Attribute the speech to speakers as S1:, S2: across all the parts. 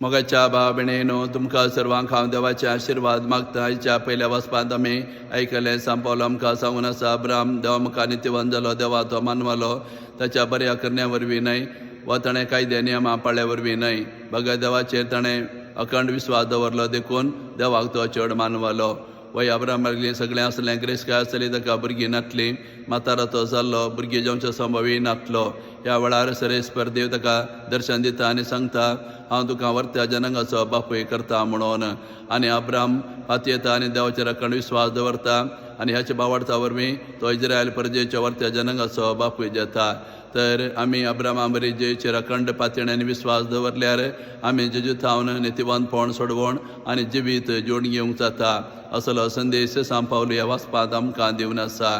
S1: मोगाच्या भाव भयणीनो तुमकां सर्वांक हांव देवाचे आशिर्वाद मागता. हेच्या पयल्या वचपांत आमी आयकलें सांपवलो आमकां सांगून आसा अब्राम देवा मुखार नित्यवन जालो, देवा तो मानवालो ताच्या बऱ्या करण्या वरवीं न्हय वा ताणें कायदे नियमां पाळ्ळ्या वरवीं न्हय. भगत देवाचेर ताणें अखंड विस्वास दवरलो देखून देवाक तो चड मानवालो. वय अब्राम लागली सगळें असलें ग्रेस काय आसली ताका भुरगीं नासलीं. म्हातारो तो जाल्लो भुरगीं जेवचो संभवी नासलो. ह्या वेळार सरेस्पर देव ताका दर्शन दिता आनी सांगता हांव तुका वर्त्या जनांगाचो बापूय करता म्हणून. आनी अब्राम हात येता आनी देवाचेर अखंड विस्वास दवरता आनी ह्याच्या बावडता वरवीं तो इज्रायल परजेच्या वर्त्या जनांगाचो बापूय जाता. तर आमी अब्रामा बरी जेचेर अखंड पातयेण्यान विस्वास दवरल्यार आमी जेजू थावन नितिवंतपण सोडवण आनी जिवीत जोडून घेवंक जाता असलो संदेश सांपावलो ह्या वाचपांत आमकां दिवन आसा.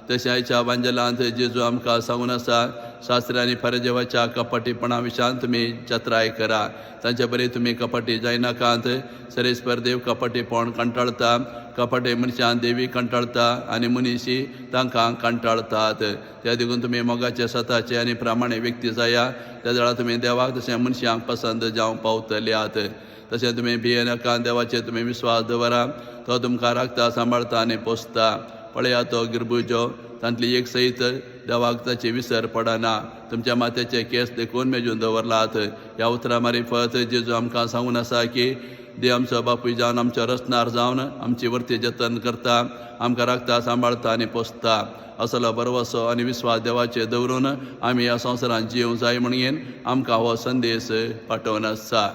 S1: तशें आयच्या वांजलांत जेजू आमकां सांगून आसा शास्त्री फरजेवाच्या कपटीपणा विशयान तुमी चत्राय करा. तांचे बरी तुमी कपटी जायनाकांत. सरेस्पर देव कपटीपण कंटाळता. कपटी मनशान देवी कंटाळता आनी मनिशी तांकां कंटाळतात. त्या देखून तुमी मोगाचे स्वताचे आनी प्रामाणीक व्यक्ती जाया. त्या वेळार तुमी देवाक तशें मनशांक पसंद जावंक पावतल्यात. तशें तुमी भियेनाकांत देवाचेर तुमी विस्वास दवरा. तो तुमकां राखता, सांबाळता आनी पोसता. पळया तो गिरबुजो तांतली एक सयत देवाक ताची विसर पडना. तुमच्या माथ्याचे केस देखून मेजून दवरलात. ह्या उतरां मारिफत जेजू आमकां सांगून आसा की देव आमचो बापूय जावन आमचो रचणार जावन आमची वर्ती जतन करता, आमकां राखता, सांबाळता आनी पोसता. असलो बरवसो आनी विस्वास देवाचेर दवरून आमी ह्या संवसारांत जिवंक जाय म्हणून आमकां हो संदेश पाठोवन आसा.